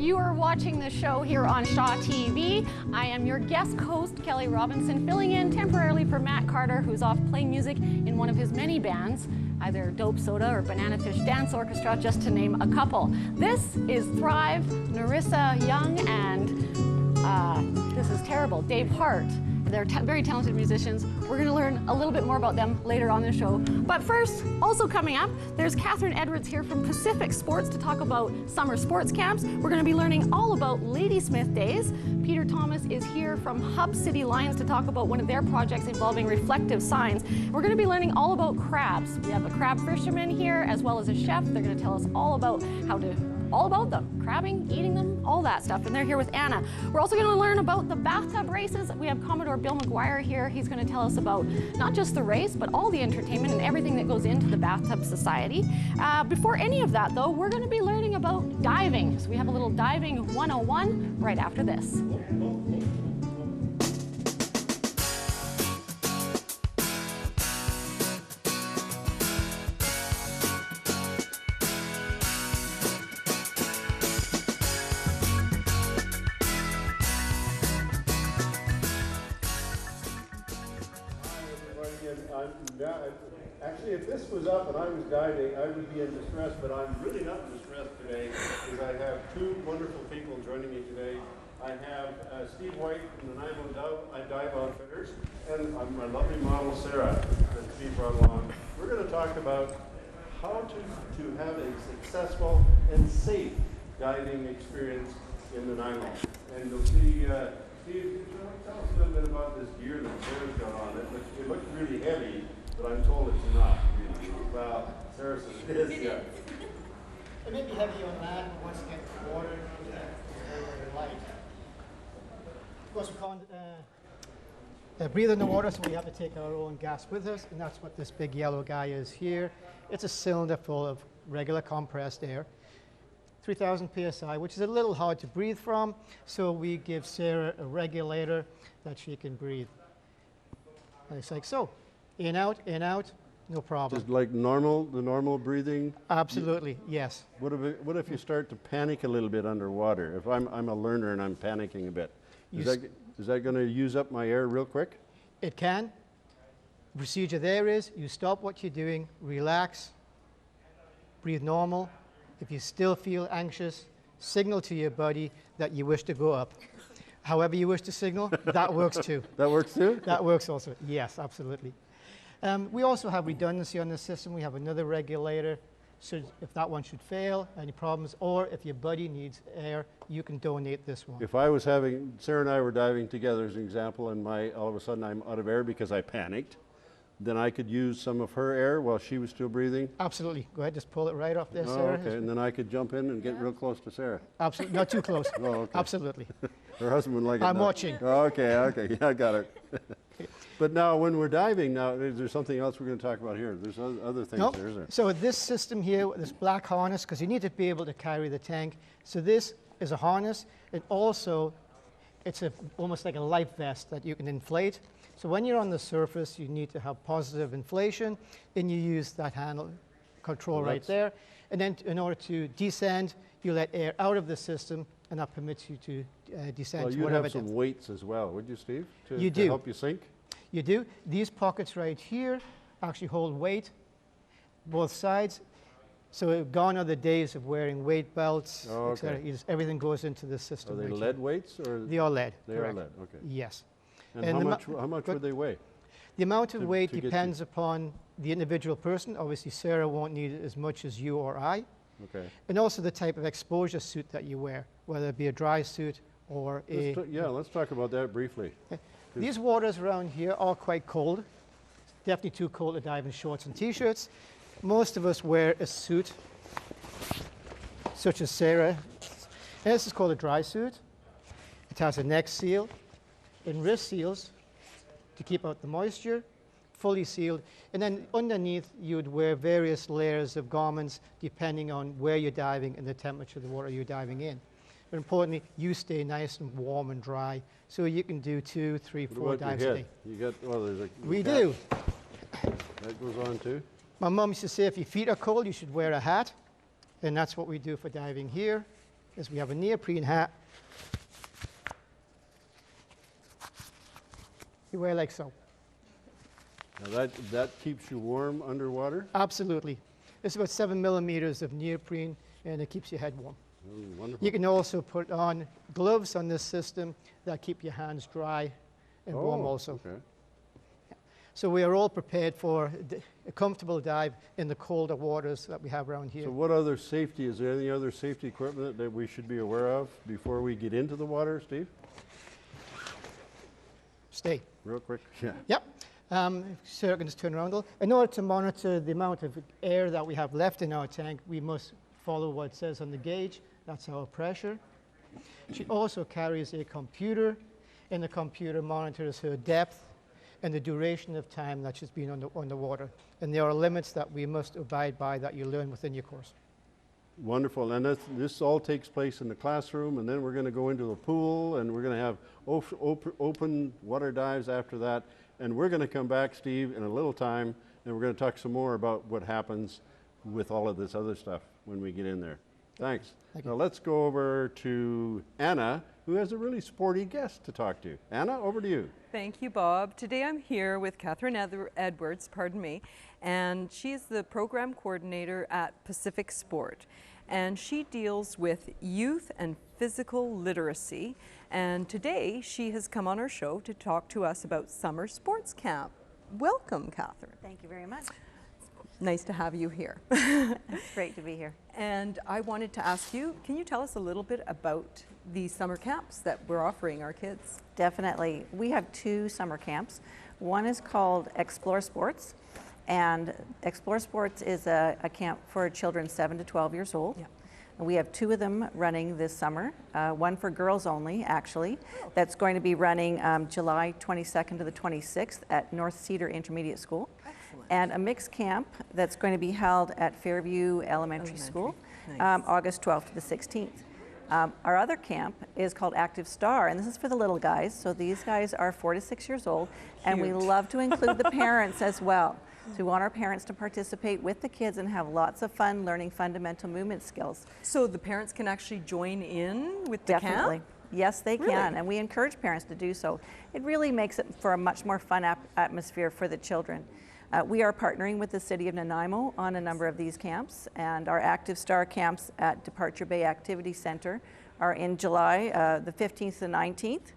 You are watching the show here on Shaw TV. I am your guest host, Kelly Robinson, filling in temporarily for Matt Carter, who's off playing music in one of his many bands, either Dope Soda or Banana Fish Dance Orchestra, just to name a couple. This is Thrive, Narissa Young, and this is terrible, Dave Hart. They're very talented musicians. We're going to learn a little bit more about them later on the show. But first, also coming up, there's Catherine Edwards here from Pacific Sports to talk about summer sports camps. We're going to be learning all about Ladysmith Days. Peter Thomas is here from Hub City Lions to talk about one of their projects involving reflective signs. We're going to be learning all about crabs. We have a crab fisherman here as well as a chef. They're going to tell us all about all about them, crabbing, eating them, all that stuff. And they're here with Anna. We're also going to learn about the bathtub races. We have Commodore Bill McGuire here. He's going to tell us about not just the race, but all the entertainment and everything that goes into the Bathtub Society. Before any of that, though, we're going to be learning about diving. So we have a little diving 101 right after this. Actually, if this was up and I was diving, I would be in distress, but I'm really not in distress today because I have two wonderful people joining me today. I have Steve White from the Nanaimo Dive Outfitters, and my lovely model, Sarah, that Steve brought along. We're going to talk about how to have a successful and safe diving experience in the Nanaimo. And you'll see, Steve, tell us a little bit about this gear that Sarah's got on. It looks really heavy, but I'm told it's not really. Well, Sarah says it is, yeah. It may be heavy on land, but once you get to the water, it's very, very light. Of course, we can't breathe in the water, so we have to take our own gas with us, and that's what this big yellow guy is here. It's a cylinder full of regular compressed air, 3,000 psi, which is a little hard to breathe from, so we give Sarah a regulator that she can breathe. And it's like so. In, out, no problem. Just like the normal breathing? Absolutely, yes. What if you start to panic a little bit underwater? If I'm a learner and I'm panicking a bit, is that going to use up my air real quick? It can. The procedure there is you stop what you're doing, relax, breathe normal. If you still feel anxious, signal to your body that you wish to go up. However you wish to signal, that works too. That works too? That works also, yes, absolutely. We also have redundancy on the system. We have another regulator, so if that one should fail, any problems, or if your buddy needs air, you can donate this one. If I was Sarah and I were diving together as an example, and all of a sudden I'm out of air because I panicked, then I could use some of her air while she was still breathing? Absolutely. Go ahead, just pull it right off there, Sarah. Okay, and then I could jump in and get real close to Sarah. Absolutely, not too close. Oh, okay. Absolutely. Her husband would like it. I'm watching. Oh, okay, yeah, I got it. But now, when we're diving, there's something else we're going to talk about here. There's other things Nope. there, is there? So this system here, this black harness, because you need to be able to carry the tank. So this is a harness, and also it's almost like a life vest that you can inflate. So when you're on the surface, you need to have positive inflation, and you use that handle control right there. And then in order to descend, you let air out of the system, and that permits you to descend to whatever you'd have some weights as well, would you, Steve? You to do. Help you sink? You do. These pockets right here actually hold weight, both sides. So gone are the days of wearing weight belts, etc. Everything goes into the system. Are they right lead here. weights? Or they are lead. They correct. are lead, okay. Yes. And how much would they weigh? The amount of weight depends upon the individual person. Obviously, Sarah won't need as much as you or I. Okay. And also the type of exposure suit that you wear, whether it be a dry suit or let's talk about that briefly. Okay. These waters around here are quite cold. It's definitely too cold to dive in shorts and t-shirts. Most of us wear a suit, such as Sarah. And this is called a dry suit. It has a neck seal and wrist seals to keep out the moisture, fully sealed. And then underneath, you would wear various layers of garments depending on where you're diving and the temperature of the water you're diving in. But importantly, you stay nice and warm and dry, so you can do 2, 3, 4 dives a day. You got, there's a we do. That goes on too? My mom used to say if your feet are cold, you should wear a hat. And that's what we do for diving here. is we have a neoprene hat. You wear like so. Now that keeps you warm underwater? Absolutely. It's about 7 millimeters of neoprene, and it keeps your head warm. Oh, wonderful. You can also put on gloves on this system that keep your hands dry and warm also. Okay. So we are all prepared for a comfortable dive in the colder waters that we have around here. So what other safety, is there any other safety equipment that we should be aware of before we get into the water, Steve? Stay. Real quick. Yeah. Yep. So I can just turn around a little. In order to monitor the amount of air that we have left in our tank, we must follow what it says on the gauge. That's our pressure. She also carries a computer, and the computer monitors her depth and the duration of time that she's been on the water. And there are limits that we must abide by that you learn within your course. Wonderful. And this all takes place in the classroom, and then we're going to go into the pool, and we're going to have open water dives after that. And we're going to come back, Steve, in a little time, and we're going to talk some more about what happens with all of this other stuff when we get in there. Thanks. Now let's go over to Anna, who has a really sporty guest to talk to. Anna, over to you. Thank you, Bob. Today I'm here with Catherine Edwards, and she's the program coordinator at Pacific Sport. And she deals with youth and physical literacy. And today she has come on our show to talk to us about summer sports camp. Welcome, Catherine. Thank you very much. Nice to have you here. It's great to be here. And I wanted to ask you, can you tell us a little bit about the summer camps that we're offering our kids? Definitely. We have 2 summer camps. One is called Explore Sports, and Explore Sports is a camp for children 7 to 12 years old. Yeah. We have 2 of them running this summer, one for girls only, actually. That's going to be running July 22nd to the 26th at North Cedar Intermediate School. Excellent. And a mixed camp that's going to be held at Fairview Elementary School, Nice. August 12th to the 16th. Our other camp is called Active Star, and this is for the little guys. So these guys are 4 to 6 years old, and we Cute. love to include the parents as well. So we want our parents to participate with the kids and have lots of fun learning fundamental movement skills. So the parents can actually join in with the Definitely. camp? Yes, they Really? can, and we encourage parents to do so. It really makes it for a much more fun atmosphere for the children. We are partnering with the City of Nanaimo on a number of these camps, and our Active Star camps at Departure Bay Activity Center are in July the 15th to the 19th,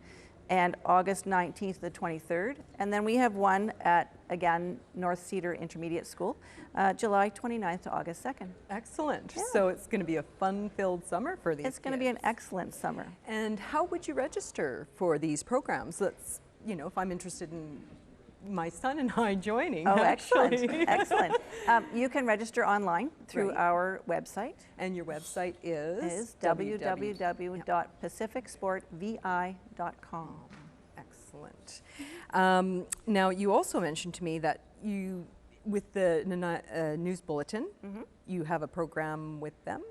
and August 19th to the 23rd. And then we have one at, again, North Cedar Intermediate School, July 29th to August 2nd. Excellent. Yeah. So it's going to be a fun-filled summer for these It's going to be an kids. excellent summer. And how would you register for these programs? Let's, you know, if I'm interested in my son and I joining. Oh, actually. excellent, excellent. You can register online through Right. our website. And your website is? Is www.pacificsportvi.com. Excellent. Now, you also mentioned to me that you, with the News Bulletin, you have a program with them?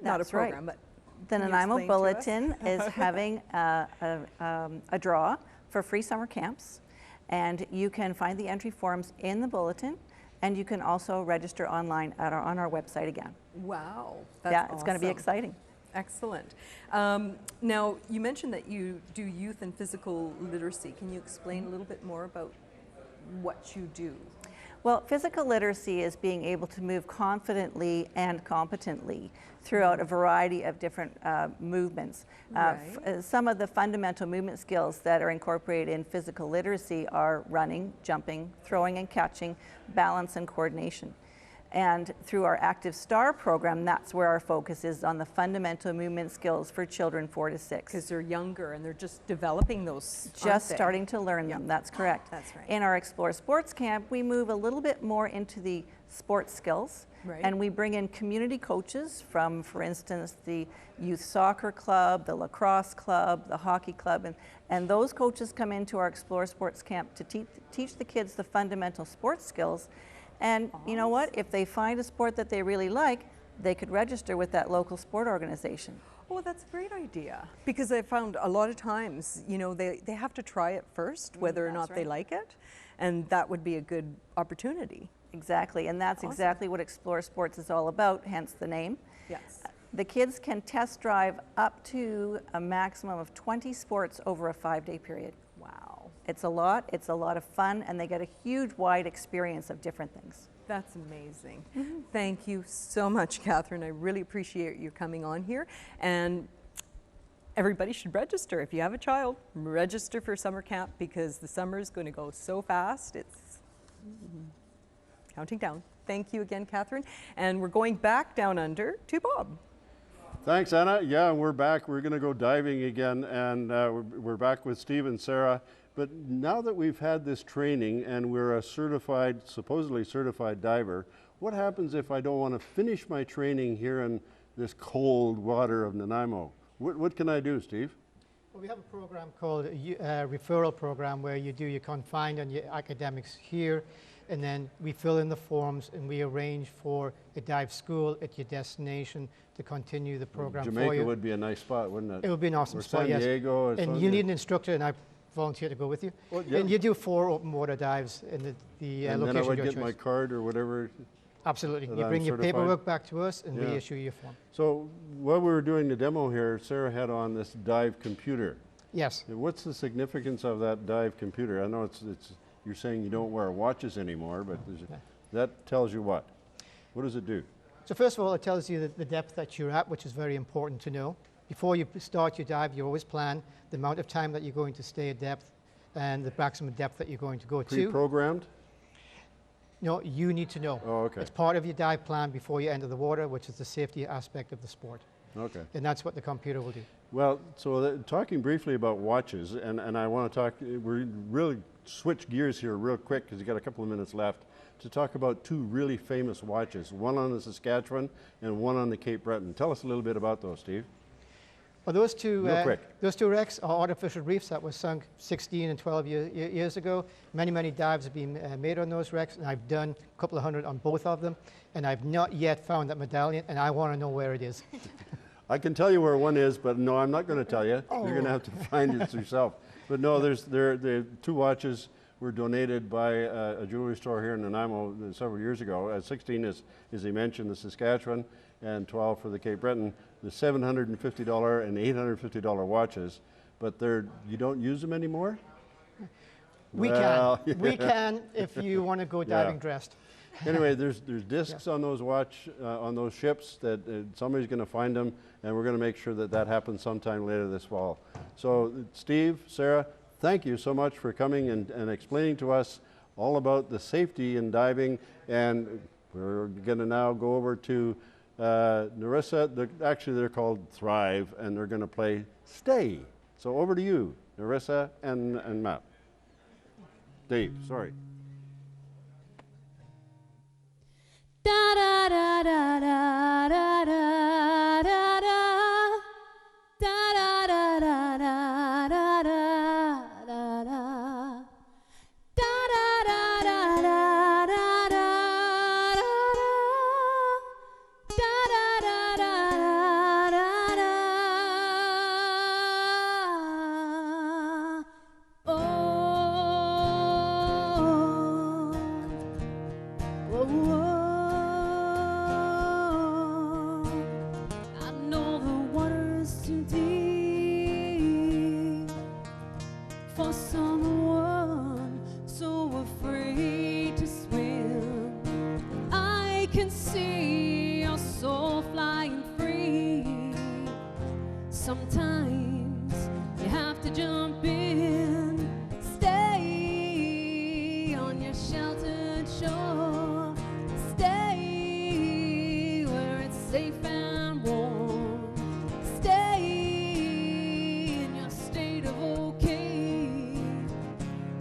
Not a That's right. program, but The can you Nanaimo explain to us? Bulletin is having a draw for free summer camps, and you can find the entry forms in the bulletin, and you can also register online on our website again. Wow. That's Yeah, it's going to be awesome. exciting. Excellent. Now, you mentioned that you do youth and physical literacy. Can you explain a little bit more about what you do? Well, physical literacy is being able to move confidently and competently throughout a variety of different movements. Right. Some of the fundamental movement skills that are incorporated in physical literacy are running, jumping, throwing and catching, balance and coordination. And through our Active Star program, that's where our focus is on the fundamental movement skills for children 4 to 6. Because they're younger and they're just developing those. aren't Just they? starting to learn them, that's correct. That's right. In our Explore Sports Camp, we move a little bit more into the sports skills. Right. And we bring in community coaches from, for instance, the youth soccer club, the lacrosse club, the hockey club, and those coaches come into our Explore Sports Camp to teach the kids the fundamental sports skills. And you know what? If they find a sport that they really like, they could register with that local sport organization. Oh, that's a great idea. Because I found a lot of times, you know, they have to try it first, whether or that's not they right. like it. And that would be a good opportunity. Exactly, and that's Awesome. exactly what Explore Sports is all about, hence the name. Yes. The kids can test drive up to a maximum of 20 sports over a 5-day period. Wow. It's a lot of fun, and they get a huge wide experience of different things. That's amazing. Thank you so much, Catherine. I really appreciate you coming on here. And everybody should register. If you have a child, register for summer camp, because the summer is going to go so fast. It's counting down. Thank you again, Catherine. And we're going back down under to Bob. Thanks, Anna. Yeah, we're back. We're going to go diving again, and we're back with Steve and Sarah. But now that we've had this training and we're a certified, supposedly certified diver, what happens if I don't want to finish my training here in this cold water of Nanaimo? What can I do, Steve? Well, we have a program called a referral program where you do your confined and your academics here, and then we fill in the forms and we arrange for a dive school at your destination to continue the program for you. Jamaica would be a nice spot, wouldn't it? It would be an awesome Or spot, San yes. Diego. Or And you need an instructor, and I volunteer to go with you. Well, yeah. And you do 4 open water dives in the and location then I would of get your my choice. card or whatever. Absolutely. that You I'm bring your certified. paperwork back to us, and Yeah. we issue your form. So while we were doing the demo here, Sarah had on this dive computer. Yes. What's the significance of that dive computer? I know it's you're saying you don't wear watches anymore, but that tells you what? What does it do? So first of all, it tells you the depth that you're at, which is very important to know. Before you start your dive, you always plan the amount of time that you're going to stay at depth and the maximum depth that you're going to go to. Pre-programmed? No, you need to know. Oh, okay. It's part of your dive plan before you enter the water, which is the safety aspect of the sport. Okay. And that's what the computer will do. Well, so talking briefly about watches, and I want to talk, we really switch gears here real quick because you got a couple of minutes left to talk about 2 really famous watches, one on the Saskatchewan and one on the Cape Breton. Tell us a little bit about those, Steve. Well, those two wrecks are artificial reefs that were sunk 16 and 12 years ago. Many dives have been made on those wrecks, and I've done a couple of hundred on both of them, and I've not yet found that medallion, and I want to know where it is. I can tell you where one is, but no, I'm not going to tell you. You're going to have to find it yourself. But no, the 2 watches were donated by a jewelry store here in Nanaimo several years ago. 16 is, as he mentioned, the Saskatchewan, and 12 for the Cape Breton. The $750 and $850 watches, but you don't use them anymore? We can if you want to go diving dressed. Anyway, there's discs on those on those ships that somebody's going to find them, and we're going to make sure that happens sometime later this fall. So Steve, Sarah, thank you so much for coming and explaining to us all about the safety in diving, and we're going to now go over to Narissa. Actually, they're called Thrive, and they're going to play Stay. So over to you, Narissa and Matt. Dave, sorry. Da da da da da da da da da da da da da da da da. Sometimes you have to jump in, stay on your sheltered shore, stay where it's safe and warm, stay in your state of okay.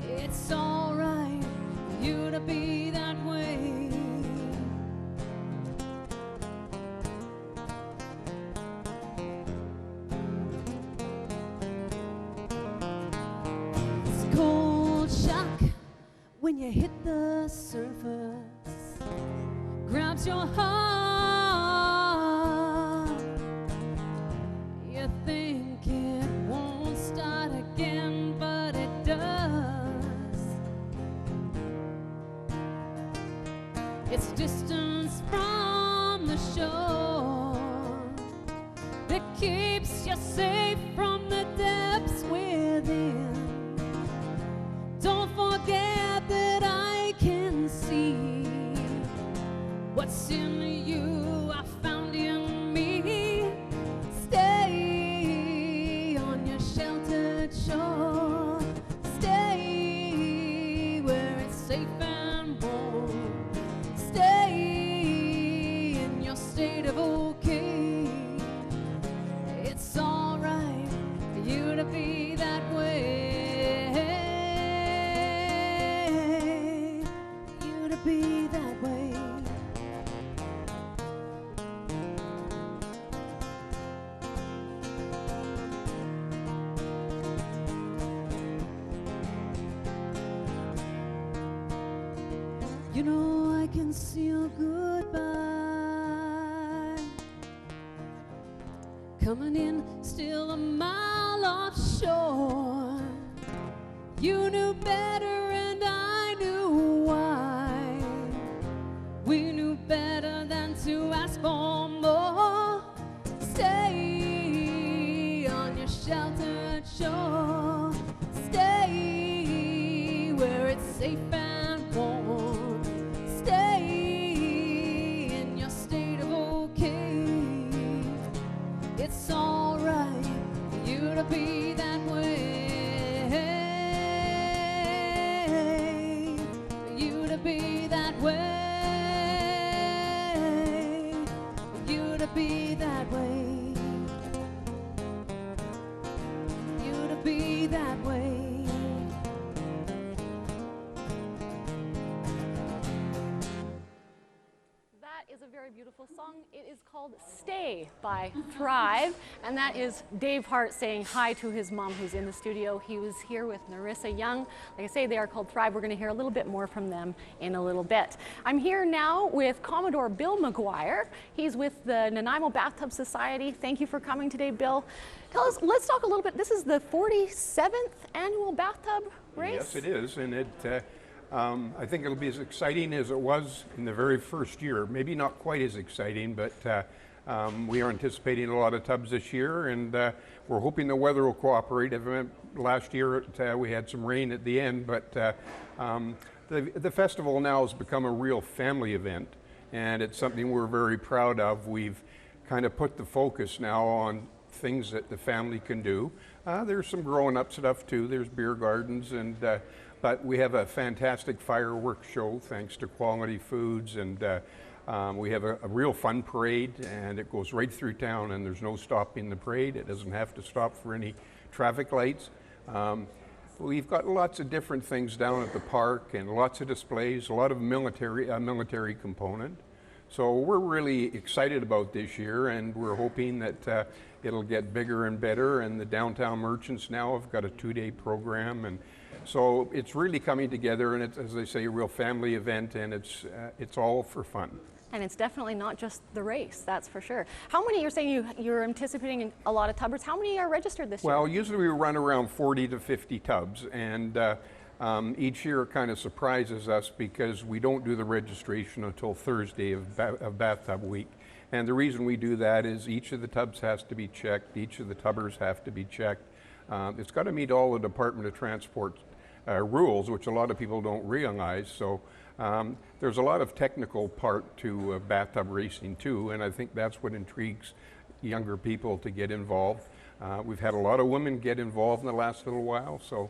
It's alright for you to be that way. When you hit the surface, grabs your heart. You think it won't start again, but it does. It's distance from the shore. that keeps you safe from the depths within. Don't forget that I can see what's in you, I found in me. Stay on your sheltered shore. Stay where it's safe and warm. Stay in your state of okay. It's alright for you to be that way. You to be that way. You know I can see your goodbye coming in, still a mile offshore. You knew better and I knew why. We knew better than to ask for more. Stay on your sheltered shore. Stay where it's safe and warm. Stay in your state of okay. It's alright for you to be that way. For you to be that way. For you to be that way. For you to be that way. That is a very beautiful song. It is called Stay by Thrive, and that is Dave Hart saying hi to his mom who's in the studio. He was here with Narissa Young. Like I say, they are called Thrive. We're going to hear a little bit more from them in a little bit. I'm here now with Commodore Bill McGuire. He's with the Nanaimo Bathtub Society. Thank you for coming today, Bill. Tell us, let's talk a little bit. This is the 47th annual bathtub race? Yes, it is, and I think it'll be as exciting as it was in the very first year. Maybe not quite as exciting, but we are anticipating a lot of tubs this year, and we're hoping the weather will cooperate. Last year we had some rain at the end, but the festival now has become a real family event, and it's something we're very proud of. We've kind of put the focus now on things that the family can do. There's some growing-up stuff too. There's beer gardens, and but we have a fantastic fireworks show thanks to Quality Foods, and we have a real fun parade, and it goes right through town, and there's no stopping the parade. It doesn't have to stop for any traffic lights. We've got lots of different things down at the park and lots of displays, a lot of military component. So we're really excited about this year, and we're hoping that it'll get bigger and better, and the downtown merchants now have got a 2-day program, and so it's really coming together, and it's, as they say, a real family event, and it's all for fun. And it's definitely not just the race, that's for sure. How many, you're saying you're anticipating a lot of tubbers, how many are registered this year? Well, usually we run around 40 to 50 tubs, and each year it kind of surprises us because we don't do the registration until Thursday of bathtub week. And the reason we do that is each of the tubs has to be checked, each of the tubbers have to be checked. It's got to meet all the Department of Transport rules, which a lot of people don't realize. So there's a lot of technical part to bathtub racing too, and I think that's what intrigues younger people to get involved. We've had a lot of women get involved in the last little while, so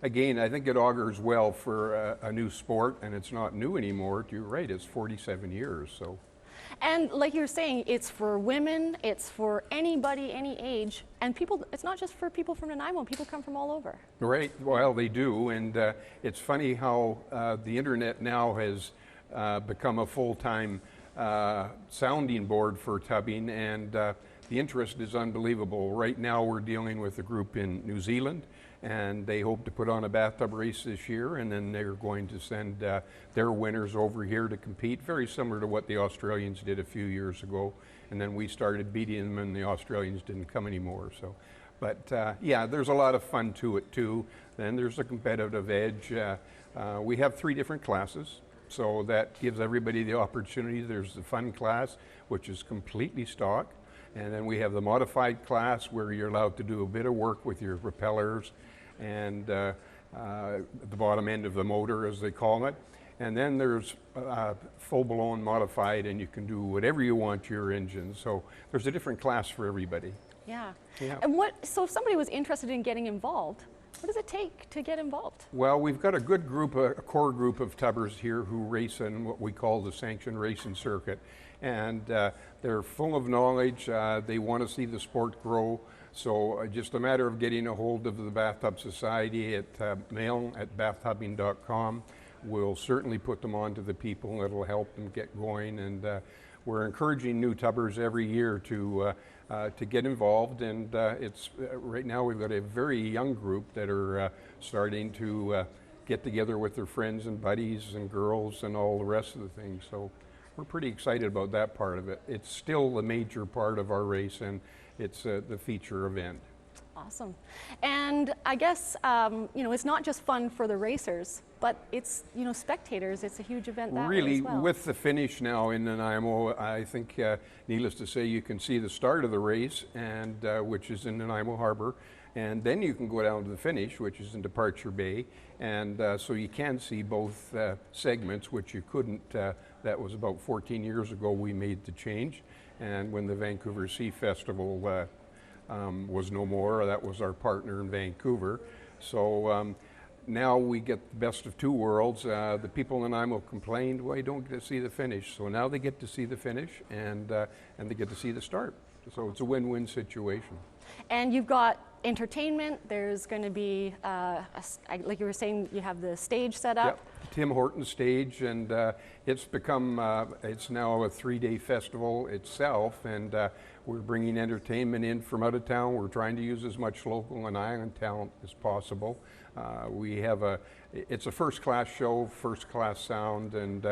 again, I think it augurs well for a new sport, and it's not new anymore. You're right, it's 47 years. So. And like you were saying, it's for women, it's for anybody, any age, and people, it's not just for people from Nanaimo, people come from all over. Right, well they do, and it's funny how the internet now has become a full-time sounding board for tubbing, and the interest is unbelievable. Right now we're dealing with a group in New Zealand, and they hope to put on a bathtub race this year, and then they're going to send their winners over here to compete, very similar to what the Australians did a few years ago, and then we started beating them and the Australians didn't come anymore. So, but yeah, there's a lot of fun to it too. Then there's a competitive edge. We have 3 different classes, so that gives everybody the opportunity. There's the fun class, which is completely stock, And then we have the modified class where you're allowed to do a bit of work with your propellers and the bottom end of the motor, as they call it. And then there's full-blown modified, and you can do whatever you want to your engine. So there's a different class for everybody. Yeah. Yeah. And so if somebody was interested in getting involved, what does it take to get involved? Well, we've got a good group, a core group of tubbers here who race in what we call the sanctioned racing circuit. And they're full of knowledge. They want to see the sport grow. So just a matter of getting a hold of the Bathtub Society at mail@bathtubbing.com. We'll certainly put them on to the people that'll help them get going. And we're encouraging new tubbers every year to get involved. And right now we've got a very young group that are starting to get together with their friends and buddies and girls and all the rest of the things. So we're pretty excited about that part of it. It's still a major part of our race, and it's the feature event. Awesome. And I guess, it's not just fun for the racers, but it's, spectators. It's a huge event that way as well. With the finish now in Nanaimo, I think, needless to say, you can see the start of the race, and which is in Nanaimo Harbor, and then you can go down to the finish, which is in Departure Bay, and so you can see both segments, which you couldn't. That was about 14 years ago we made the change, and when the Vancouver Sea Festival was no more. That was our partner in Vancouver. So now we get the best of two worlds. The people in Nanaimo complained, well, you don't get to see the finish. So now they get to see the finish, and they get to see the start. So it's a win-win situation. And you've got entertainment. There's going to be, like you were saying, you have the stage set up. Yep. Tim Hortons stage, and it's become, it's now a 3-day festival itself, and we're bringing entertainment in from out of town. We're trying to use as much local and island talent as possible. It's a first-class show, first-class sound, and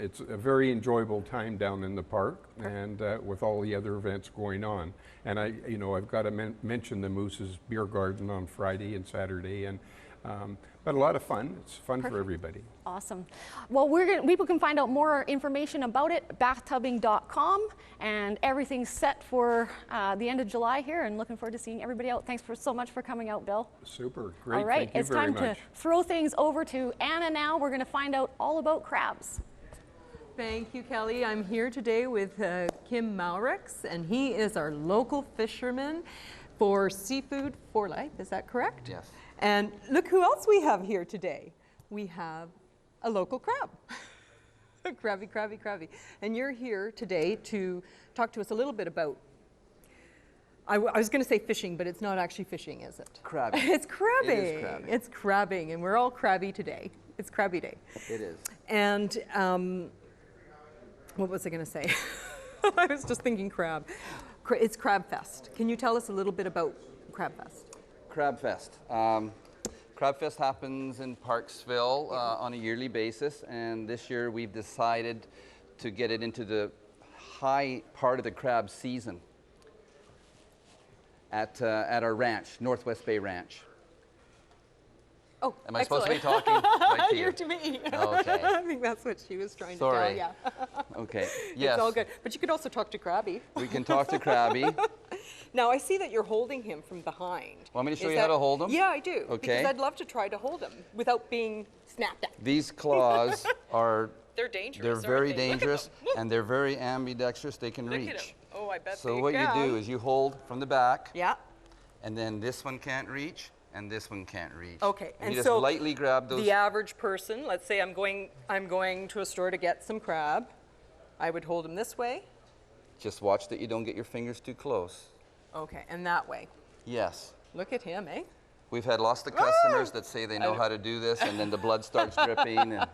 it's a very enjoyable time down in the park, and with all the other events going on. And I've got to mention the Moose's Beer Garden on Friday and Saturday, and but a lot of fun. It's fun for everybody. Awesome. Well, people can find out more information about it at bathtubbing.com, and everything's set for the end of July here, and looking forward to seeing everybody out. Thanks so much for coming out, Bill. Super. Great. All right. Thank you It's very time much. to throw things over to Anna now. We're going to find out all about crabs. Thank you, Kelly. I'm here today with Kim Maurix, and he is our local fisherman for Seafood for Life. Is that correct? Yes. And look who else we have here today. We have a local crab. Crabby, crabby, crabby. And you're here today to talk to us a little bit about, I was going to say fishing, but it's not actually fishing, is it? Crabbing. It's crabbing. It is crabbing. It's crabbing, and we're all crabby today. It's crabby day. It is. And what was I going to say? I was just thinking crab. It's Crab Fest. Can you tell us a little bit about Crab Fest? Crab Fest. Crab Fest happens in Parksville on a yearly basis, and this year we've decided to get it into the high part of the crab season at our ranch, Northwest Bay Ranch. Oh, Am I supposed to be talking right to you? You're to me. Okay. I think that's what she was trying Sorry. to tell. Yeah. Okay. Yes. It's all good. But you could also talk to Crabby. We can talk to Crabby. Now, I see that you're holding him from behind. Want me to show you how to hold him? Yeah, I do. Okay. Because I'd love to try to hold him without being snapped at. These claws are They're dangerous. they're very aren't they? Look at dangerous, them. Look. and they're very ambidextrous. They can Look reach. at him. Oh, I bet So they what can. you do is you hold from the back, Yeah. and then this one can't reach, and this one can't reach. Okay. And you just lightly grab those. The average person, let's say I'm going to a store to get some crab, I would hold him this way. Just watch that you don't get your fingers too close. Okay, and that way. Yes. Look at him, eh? We've had lots of customers that say they know how to do this, and then the blood starts dripping, and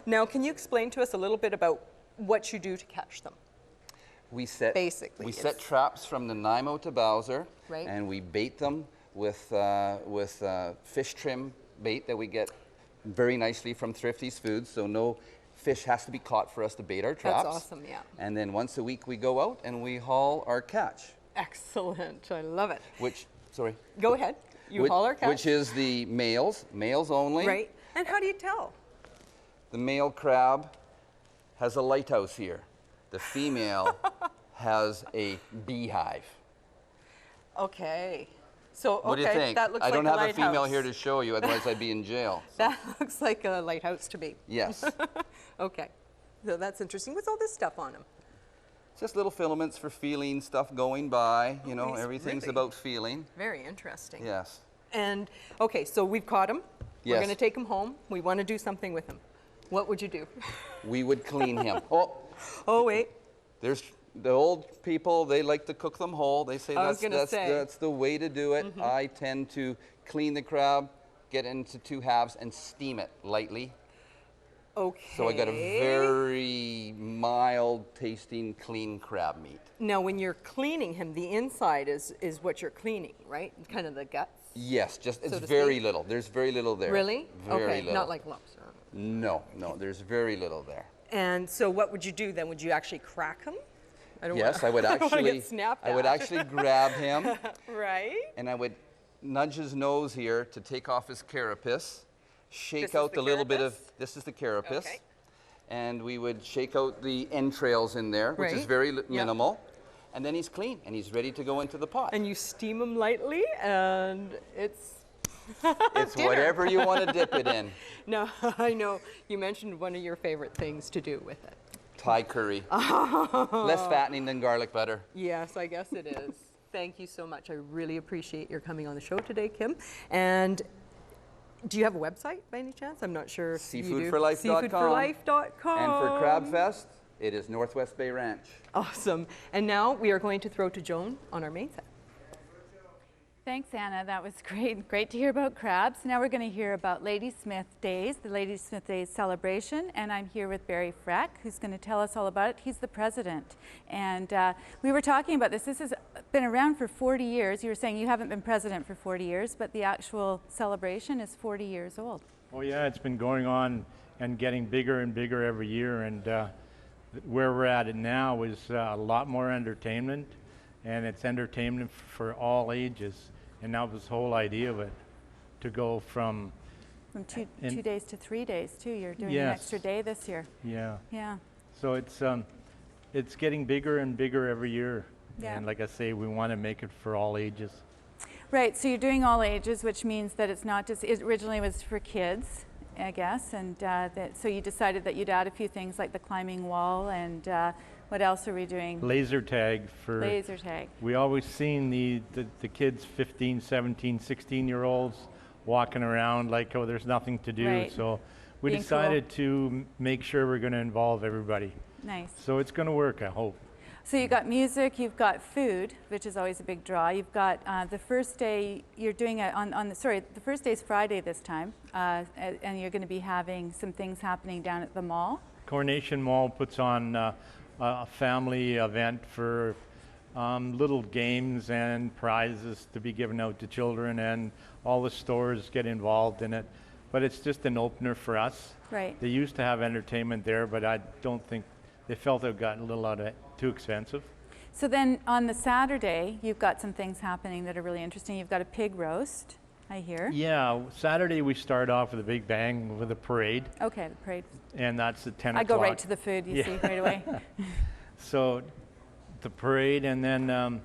Now, can you explain to us a little bit about what you do to catch them? we set Basically, we yes. set traps from Nanaimo to Bowser, Right. and we bait them with fish trim bait that we get very nicely from Thrifty's Foods. So no fish has to be caught for us to bait our traps. That's awesome, yeah. And then once a week we go out and we haul our catch, Excellent. I love it. sorry. Go ahead. You haul our catch. Which is the males only. Right. And how do you tell? The male crab has a lighthouse here. The female has a beehive. Okay. So, What do you think? That looks I don't like have a female lighthouse. here to show you, otherwise I'd be in jail. So. That looks like a lighthouse to me. Yes. Okay. So that's interesting. What's all this stuff on them? Just little filaments for feeling stuff going by. You know, Nice, everything's really. about feeling. Very interesting. Yes. And, okay, so we've caught them. We're Yes. going to take them home. We want to do something with them. What would you do? We would clean him. Oh, Oh, wait. there's the old people, they like to cook them whole. They say I was that's, gonna say. that's the way to do it. I tend to clean the crab, get it into 2 halves, and steam it lightly. Okay. So I got a very mild tasting clean crab meat. Now, when you're cleaning him, the inside is what you're cleaning, right? Kind of the guts. Yes, just it's to very speak? little. There's very little there. Really? Very okay, little. not like lobster. No, there's very little there. And so, what would you do then? Would you actually crack him? I don't Yes, I would don't wanna actually. get snapped I would at. actually grab him Right. and I would nudge his nose here to take off his carapace, shake This is out the the little bit of. carapace? This is the carapace, Okay. and we would shake out the entrails in there, which is Right. very Yep. minimal, and then he's clean and he's ready to go into the pot. And you steam them lightly, and it's. It's dinner. whatever you want to dip it in. No, I know you mentioned one of your favorite things to do with it. Thai curry, less fattening than garlic butter. Yes, I guess it is. Thank you so much. I really appreciate your coming on the show today, Kim. And do you have a website by any chance? I'm not sure. if you do. Seafoodforlife.com. Seafoodforlife.com. And for Crab Fest, it is Northwest Bay Ranch. Awesome. And now we are going to throw to Joan on our main set. Thanks, Anna. That was great. Great to hear about crabs. Now we're going to hear about Ladysmith Days, the Ladysmith Days celebration. And I'm here with Barry Freck, who's going to tell us all about it. He's the president. And we were talking about this. This has been around for 40 years. You were saying you haven't been president for 40 years, but the actual celebration is 40 years old. Oh yeah, it's been going on and getting bigger and bigger every year. And where we're at it now is a lot more entertainment. And it's entertainment for all ages. And that was the whole idea of it, to go from... From 2 days to 3 days, too. You're doing an Yes. extra day this year. Yeah. Yeah. So it's getting bigger and bigger every year. Yeah. And like I say, we want to make it for all ages. Right, so you're doing all ages, which means that it's not just... It originally was for kids, I guess. And so you decided that you'd add a few things like the climbing wall and... what else are we doing? Laser tag for... Laser tag. We always seen the kids, 15, 17, 16-year-olds walking around like, oh, there's nothing to do. Right. So we Being decided to make sure we're going to involve everybody. Nice. So it's going to work, I hope. So you've got music, you've got food, which is always a big draw. You've got the first day, you're doing it the first day is Friday this time, and you're going to be having some things happening down at the mall. Coronation Mall puts on a family event for little games and prizes to be given out to children, and all the stores get involved in it. But it's just an opener for us. Right. They used to have entertainment there, but I don't think they felt it got a little too expensive. So then on the Saturday, you've got some things happening that are really interesting. You've got a pig roast, I hear. Yeah, Saturday we start off with a big bang with a parade, Okay, the parade. and that's at 10 I o'clock. go right to the food, you see, right away. So the parade, and then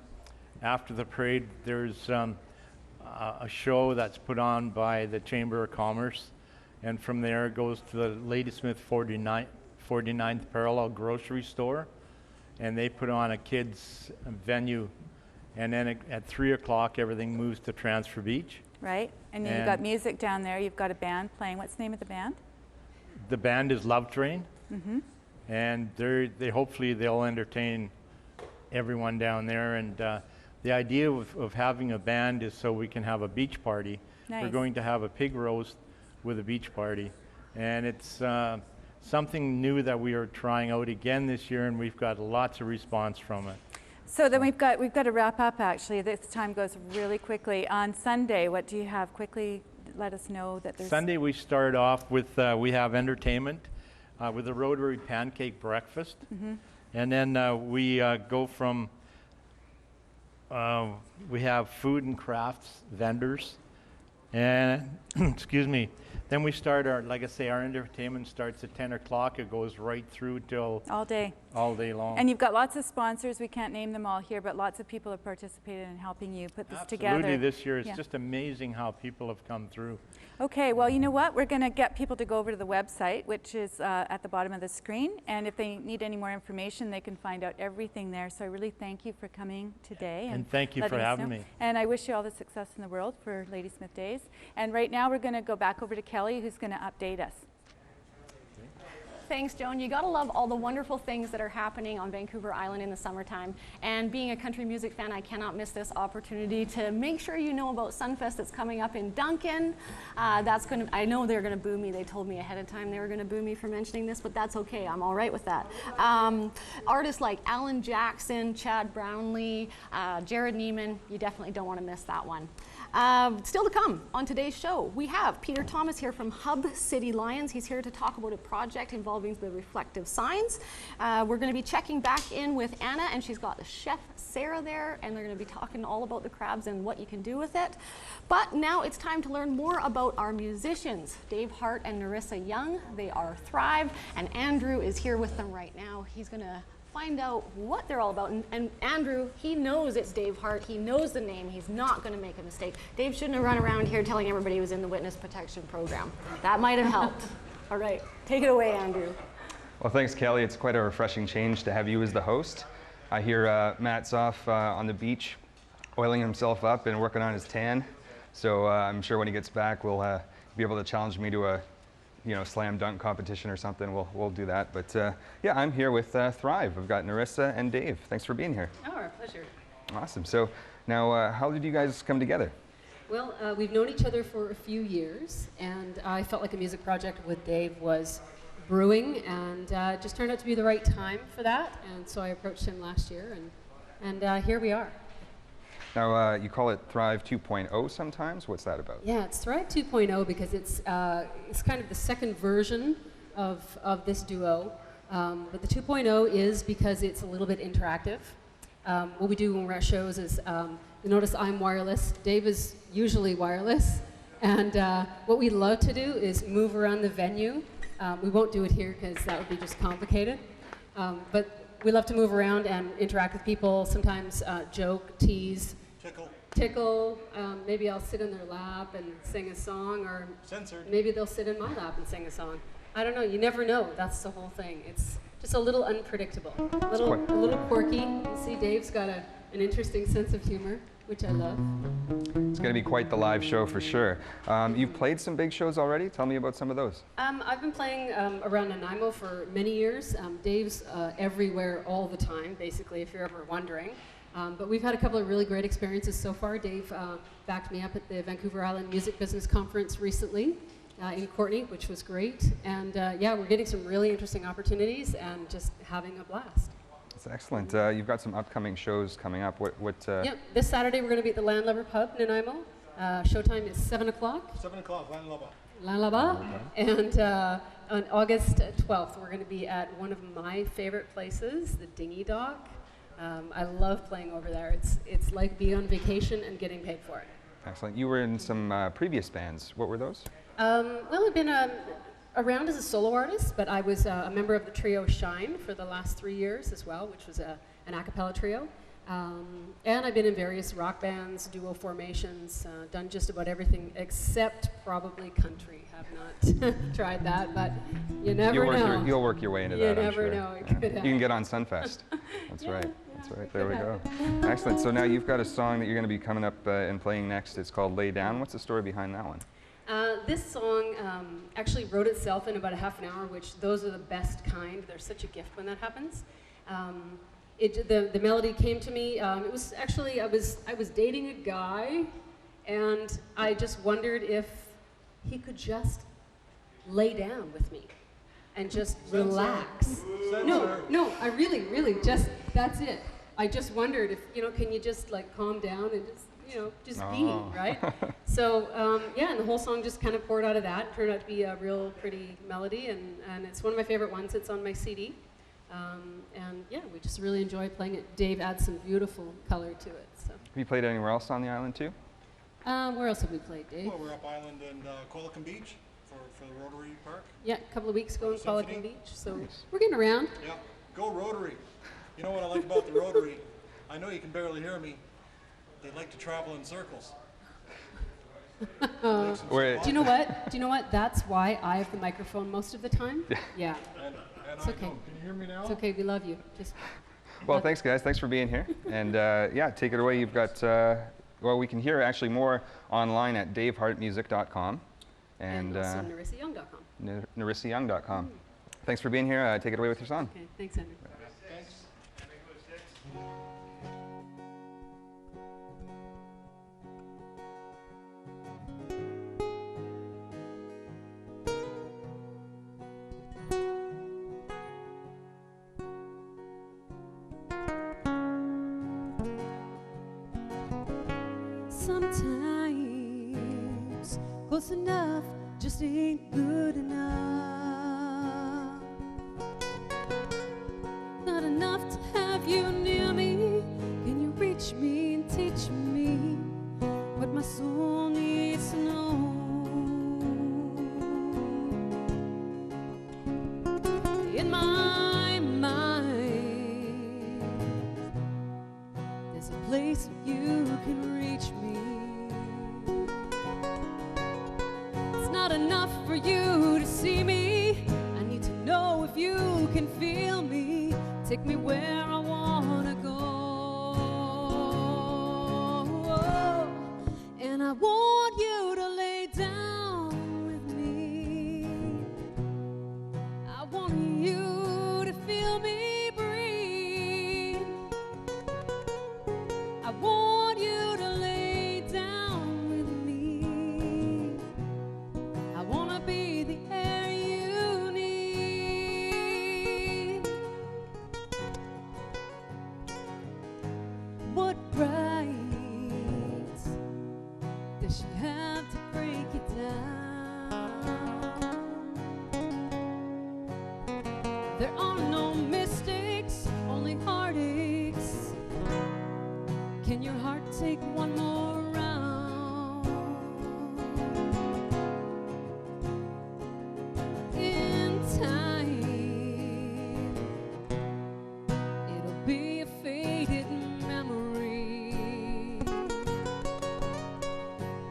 after the parade, there's a show that's put on by the Chamber of Commerce, and from there it goes to the Ladysmith 49th Parallel Grocery Store, and they put on a kids venue, and then at 3 o'clock everything moves to Transfer Beach. Right? And then you've got music down there. You've got a band playing. What's the name of the band? The band is Love Train, and they hopefully they'll entertain everyone down there. And the idea of having a band is so we can have a beach party. Nice. We're going to have a pig roast with a beach party, and it's something new that we are trying out again this year, and we've got lots of response from it. So then we've got to wrap up, actually. This time goes really quickly. On Sunday, what do you have? Quickly let us know that there's... Sunday we start off with, we have entertainment with a Rotary pancake breakfast. And then we go from, we have food and crafts vendors. And, excuse me, then we start our, like I say, our entertainment starts at 10 o'clock. It goes right through till All day. all day long. And you've got lots of sponsors. We can't name them all here, but lots of people have participated in helping you put this together. Absolutely, this year it's Yeah. just amazing how people have come through. Okay, well, you know what? We're going to get people to go over to the website, which is at the bottom of the screen. And if they need any more information, they can find out everything there. So I really thank you for coming today. And thank you for letting us having know. me. And I wish you all the success in the world for Ladysmith Days. And right now we're going to go back over to Kelly, who's going to update us. Thanks, Joan. You gotta love all the wonderful things that are happening on Vancouver Island in the summertime. And being a country music fan, I cannot miss this opportunity to make sure you know about Sunfest that's coming up in Duncan. I know they're gonna boo me. They told me ahead of time they were gonna boo me for mentioning this, but that's okay. I'm all right with that. Artists like Alan Jackson, Chad Brownlee, Jared Neiman, you definitely don't wanna miss that one. Still to come on today's show, we have Peter Thomas here from Hub City Lions. He's here to talk about a project involving the reflective signs. We're going to be checking back in with Anna, and she's got the chef Sarah there, and they're going to be talking all about the crabs and what you can do with it. But now it's time to learn more about our musicians, Dave Hart and Narissa Young. They are Thrive, and Andrew is here with them right now. He's going to find out what they're all about. And Andrew, he knows it's Dave Hart. He knows the name. He's not going to make a mistake. Dave shouldn't have run around here telling everybody he was in the witness protection program. That might have helped. All right, take it away, Andrew. Well, thanks, Kelly. It's quite a refreshing change to have you as the host. I hear Matt's off on the beach, oiling himself up and working on his tan. So I'm sure when he gets back, we'll be able to challenge me to a slam dunk competition or something. We'll do that. But yeah, I'm here with Thrive. I've got Narissa and Dave. Thanks for being here. Oh, our pleasure. Awesome. So now, how did you guys come together? Well, we've known each other for a few years, and I felt like a music project with Dave was brewing, and it just turned out to be the right time for that. And so I approached him last year, and here we are. Now, you call it Thrive 2.0 sometimes. What's that about? Yeah, it's Thrive 2.0 because it's kind of the second version of this duo. But the 2.0 is because it's a little bit interactive. What we do when we're at shows is, you notice I'm wireless, Dave is usually wireless, and what we love to do is move around the venue. We won't do it here because that would be just complicated. But we love to move around and interact with people, sometimes joke, tease, tickle. Maybe I'll sit in their lap and sing a song, or maybe they'll sit in my lap and sing a song. I don't know, you never know, that's the whole thing. It's just a little unpredictable, a little quirky. You see Dave's got an interesting sense of humor, which I love. It's going to be quite the live show for sure. You've played some big shows already. Tell me about some of those. I've been playing around Nanaimo for many years. Dave's everywhere all the time, basically, if you're ever wondering. But we've had a couple of really great experiences so far. Dave backed me up at the Vancouver Island Music Business Conference recently in Courtenay, which was great. And yeah, we're getting some really interesting opportunities and just having a blast. That's excellent. You've got some upcoming shows coming up. Yeah, this Saturday we're going to be at the Landlubber Pub, Nanaimo. Showtime is 7 o'clock. 7 o'clock, Landlubber. Landlubber. And on August 12th, we're going to be at one of my favorite places, the Dinghy Dock. I love playing over there. It's like being on vacation and getting paid for it. Excellent. You were in some previous bands. What were those? Well, I've been around as a solo artist, but I was a member of the trio Shine for the last 3 years as well, which was an a cappella trio. And I've been in various rock bands, duo formations, done just about everything except probably country. Have not tried that, but you never know. You'll work your way into that, I'm sure. You never know. It could happen. You can get on Sunfest. That's right. That's right. There we go. Excellent. So now you've got a song that you're going to be coming up and playing next. It's called Lay Down. What's the story behind that one? This song actually wrote itself in about a half an hour, which those are the best kind. They're such a gift when that happens. The melody came to me. It was actually, I was dating a guy, and I just wondered if he could just lay down with me and just relax. No, I really just, that's it. I just wondered if, can you just like calm down and just be, right? So, yeah, and the whole song just kind of poured out of that. It turned out to be a real pretty melody, and it's one of my favorite ones. It's on my CD. And yeah, we just really enjoy playing it. Dave adds some beautiful color to it. So. Have you played anywhere else on the island too? Where else have we played, Dave? Well, we're up island in Qualicum Beach for for the Rotary Park. Yeah, a couple of weeks ago in Symphony. Pelican Beach. So we're getting around. Yeah, go Rotary. You know what I like about the Rotary? I know you can barely hear me. They like to travel in circles. Do you know what? Do you know what? That's why I have the microphone most of the time. Yeah. And It's okay. Can you hear me now? It's okay. We love you. Just. Well, thanks, guys. Thanks for being here. And yeah, take it away. You've got, well, we can hear actually more online at davehartmusic.com And also narissayoung.com. narissayoung.com. Thanks for being here. Take it away with your song. Okay. Thanks, Henry. Thanks. Sometimes close enough just ain't good enough. Not enough to have you near me. Can you reach me and teach me what my soul needs to know? In my mind, there's a place where you can reach me. It's not enough for you to see me. I need to know if you can feel me. Take me where I wanna go. And I want you to lay down with me. I want you to feel me breathe. I want you to lay down with me. I want to be the air you need. What price does she have to break it down? There are no mistakes, only heartaches. Can your heart take one more round? In time, it'll be a faded memory.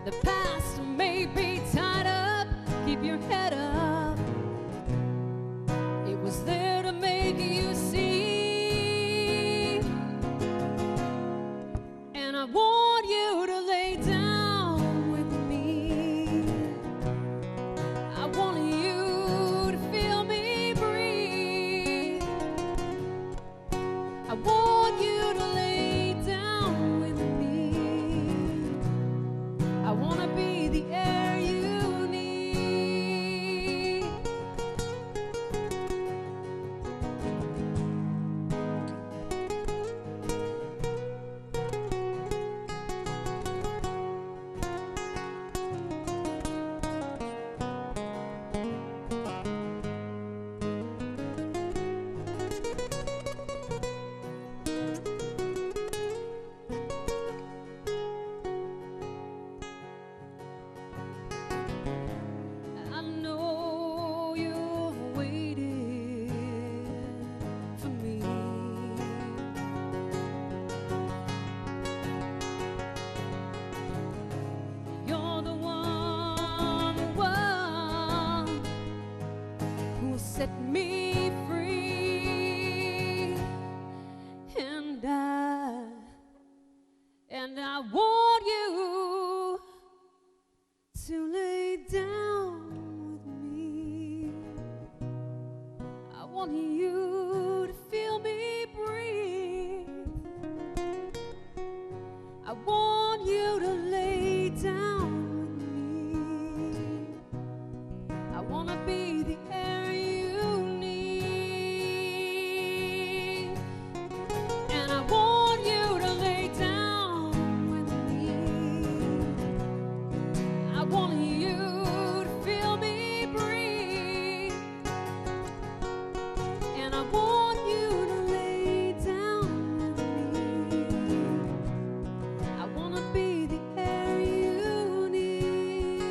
The past may be tied up, keep your head up. It was there to make you see. And I want you to lay down with me. I want you to feel me breathe. I want you to lay down with me. I want to be the air you need. I know you've waited for me. You're the one who will set me free. And I want you to lay down with me. I want you to feel me breathe. I want you to lay down with me. I want to be the air you need. And I want you to lay down with me. I want you to feel me breathe. And I want you to lay down with me. I want to be the air you need.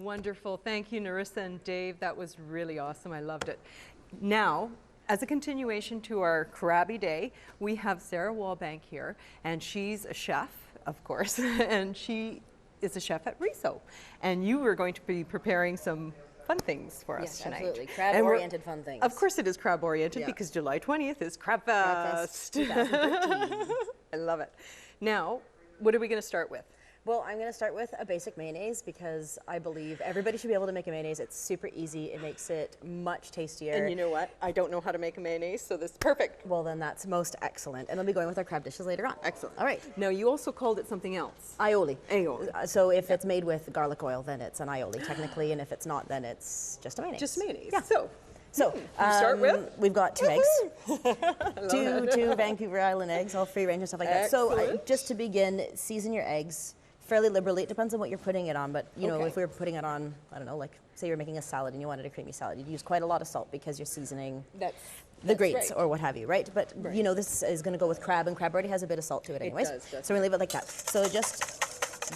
wonderful. Thank you, Narissa and Dave. That was really awesome. I loved it. Now, as a continuation to our Crabby Day, we have Sarah Wallbank here, and she's a chef, of course, and she is a chef at Riso. And you were going to be preparing some fun things for us tonight. Absolutely. Crab-oriented fun things. Of course it is crab-oriented because July 20th is Crab Fest. 2013. I love it. Now, what are we going to start with? Well, I'm going to start with a basic mayonnaise because I believe everybody should be able to make a mayonnaise. It's super easy. It makes it much tastier. And you know what? I don't know how to make a mayonnaise, so this is perfect. Well, then that's most excellent. And I'll be going with our crab dishes later on. Excellent. All right. Now, you also called it something else. Aioli. Aioli. So if it's made with garlic oil, then it's an aioli technically, and if it's not, then it's just a mayonnaise. Just mayonnaise. Yeah. So you start with? We've got 2 eggs, two Vancouver Island eggs, all free range and stuff like that. So just to begin, season your eggs fairly liberally. It depends on what you're putting it on, but you know, if we were putting it on, I don't know, like say you're making a salad and you wanted a creamy salad, you'd use quite a lot of salt because you're seasoning the grates or what have you, right? But you know, this is going to go with crab, and crab already has a bit of salt to it anyways. It does, so we leave it like that. So just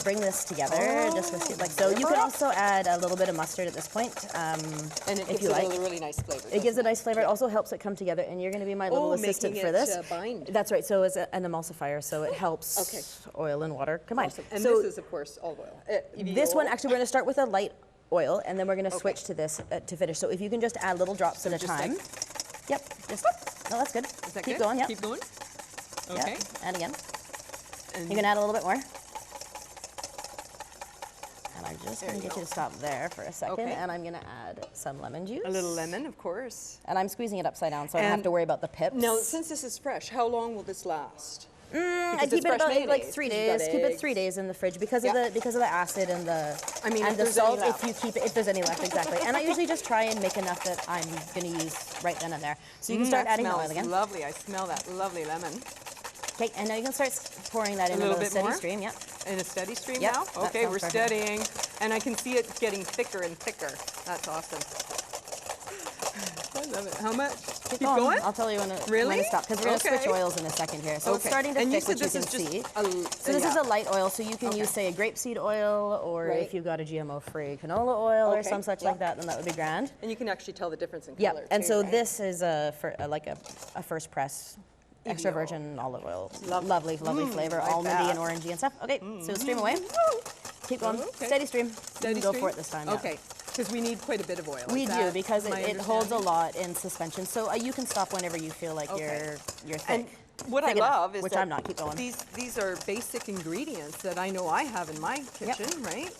bring this together, just with like so. You can also add a little bit of mustard at this point, and it if gives you it like. a really nice flavor. It gives a nice flavor. It also helps it come together, and you're going to be my little assistant for this. Bind. That's right. So it's an emulsifier, so it helps oil and water combine. Awesome. And so this is, of course, olive oil. This one, actually, we're going to start with a light oil, and then we're going to switch to this to finish. So if you can just add little drops at a time. Yep. Just no, that's good. Is that Keep good? going. Yep. Keep going. Okay. Yep. And again. You can add a little bit more. And I'm just going to get you to stop there for a second, and I'm going to add some lemon juice. A little lemon, of course. And I'm squeezing it upside down, so I don't have to worry about the pips. Now, since this is fresh, how long will this last? I keep it about like 3 days. Keep it 3 days in the fridge because of the acid and the salt. If you keep it, if there's any left, exactly. And I usually just try and make enough that I'm going to use right then and there. So you can start adding the oil again. Lovely. I smell that lovely lemon. Okay, and now you can start pouring that in a little steady stream. Yep. In a steady stream now? Okay, we're steadying. And I can see it getting thicker and thicker. That's awesome. I love it. How much? Keep going. I'll tell you when to stop, because we're going to switch oils in a second here. So it's starting to thick, which you can see. So this is a light oil, so you can use, say, a grapeseed oil, or if you've got a GMO-free canola oil or some such like that, then that would be grand. And you can actually tell the difference in color. Yeah, and so this is like a first press extra virgin olive oil. Lovely flavor, almondy and orangey and stuff. Okay, so stream away. Keep going. Steady stream. Steady go for it this time. Okay, because we need quite a bit of oil. We do, because it holds a lot in suspension. So you can stop whenever you feel like you're thick. And what I love is which that I'm not. Keep going. These are basic ingredients that I know I have in my kitchen, right?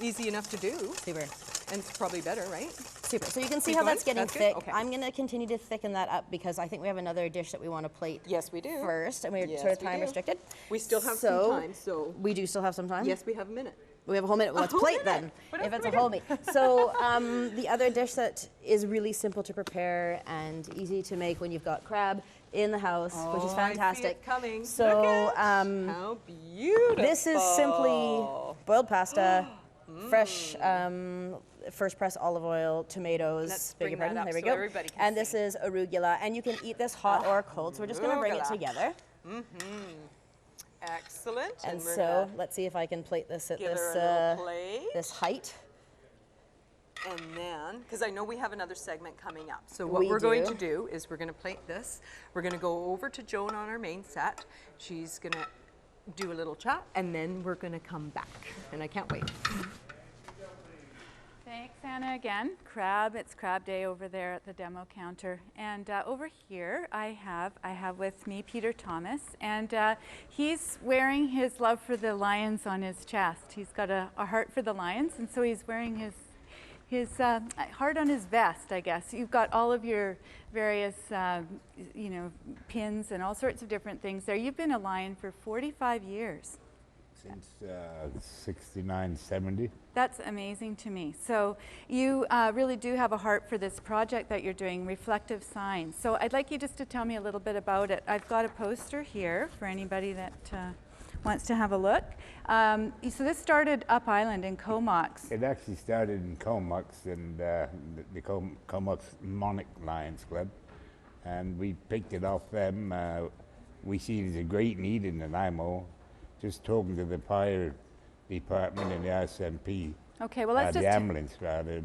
Easy enough to do. Super. And it's probably better, right? Super. So you can see how that's getting thick. I'm going to continue to thicken that up because I think we have another dish that we want to plate. Yes, we do. First, and we're sort of time restricted. We still have some time, so. We do still have some time? Yes, we have a minute. We have a whole minute. Well, let's plate then, if it's a whole meat. So the other dish that is really simple to prepare and easy to make when you've got crab in the house, which is fantastic. I see it coming. So how beautiful. This is simply boiled pasta, fresh first press olive oil, tomatoes. Let's bring that up there we so go. everybody can and this is arugula, and you can eat this hot or cold. So we're just going to bring it together. Excellent. And so let's see if I can plate this at this height. And then, because I know we have another segment coming up. So what we're going to do is we're going to plate this. We're going to go over to Joan on our main set. She's going to do a little chat, and then we're going to come back. And I can't wait. Thanks, Anna, again. It's Crab Day over there at the demo counter. And over here, I have with me Peter Thomas, and he's wearing his love for the lions on his chest. He's got a heart for the lions, and so he's wearing his heart on his vest, I guess. You've got all of your various, pins and all sorts of different things there. You've been a lion for 45 years. Since 69, 70. That's amazing to me. So you really do have a heart for this project that you're doing, Reflective Signs. So I'd like you just to tell me a little bit about it. I've got a poster here for anybody that wants to have a look. So this started up island in Comox. It actually started in Comox and the Comox Monarch Lions Club. And we picked it off them. We see there's a great need in Nanaimo. Just talking to the fire department and the RSMP, Okay, well, let's the just... ambulance, rather.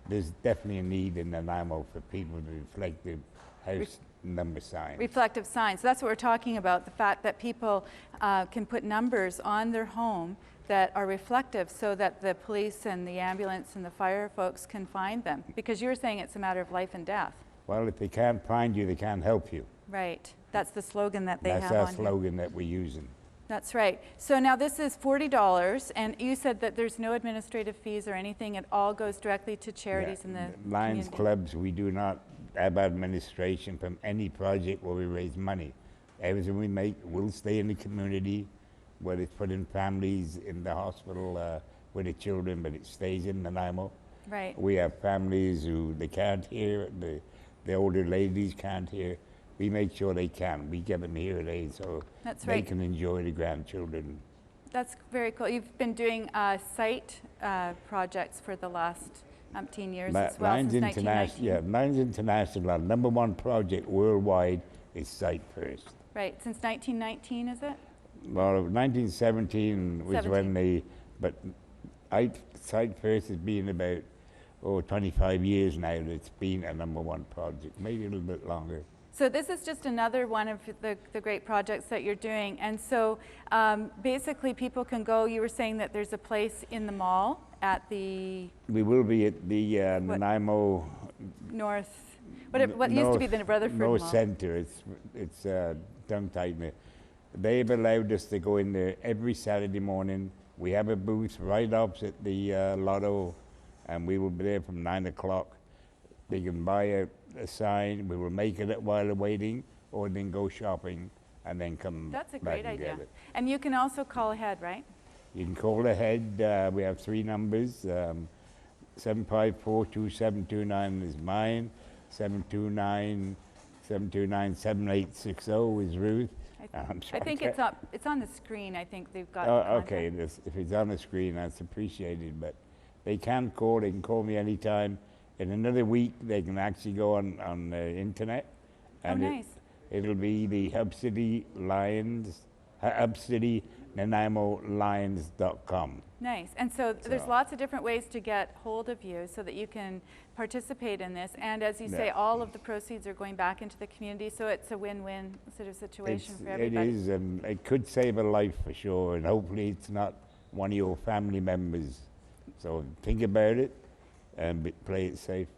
There's definitely a need in Nanaimo for people to reflect the house number sign. Reflective signs. So that's what we're talking about, the fact that people can put numbers on their home that are reflective so that the police and the ambulance and the fire folks can find them. Because you were saying it's a matter of life and death. Well, if they can't find you, they can't help you. Right. That's the slogan that they have on That's our here. slogan that we're using. That's right. So now this is $40, and you said that there's no administrative fees or anything. It all goes directly to charities in the Lions community. clubs, we do not have administration from any project where we raise money. Everything we make will stay in the community, whether it's put in families in the hospital with the children, but it stays in Nanaimo. Right. We have families who they can't hear, the older ladies can't hear. We make sure they can. We get them hearing aids so they can enjoy the grandchildren. That's very cool. You've been doing site projects for the last umpteen years as well, Lions since 1919. Yeah, Lions International, our #1 project worldwide is Sight First. Right, since 1919, is it? Well, 1917 was when they, but Sight First has been about 25 years now that it's been a #1 project, maybe a little bit longer. So this is just another one of the great projects that you're doing. And so basically people can go, you were saying that there's a place in the mall at the... We will be at the Nanaimo... North, what used to be the Rutherford North Mall. Centre, it's tongue-tied. They've allowed us to go in there every Saturday morning. We have a booth right opposite the Lotto, and we will be there from 9 o'clock. They can buy a sign, we will make it while they're waiting, or then go shopping and then come back. That's a great and get idea. it. And you can also call ahead, right? You can call ahead. We have 3 numbers. 754-2729 is mine. 729-7860 is Ruth. I think it's on the screen. I think they've got. Okay, if it's on the screen, that's appreciated. But they can call. They can call me anytime. In another week, they can actually go on the internet, and it'll be the Hub City NanaimoLions.com. Nice. And so there's lots of different ways to get hold of you so that you can participate in this. And as you say, all of the proceeds are going back into the community, so it's a win-win sort of situation for everybody. It is, and it could save a life for sure, and hopefully it's not one of your family members. So think about it and play it safe.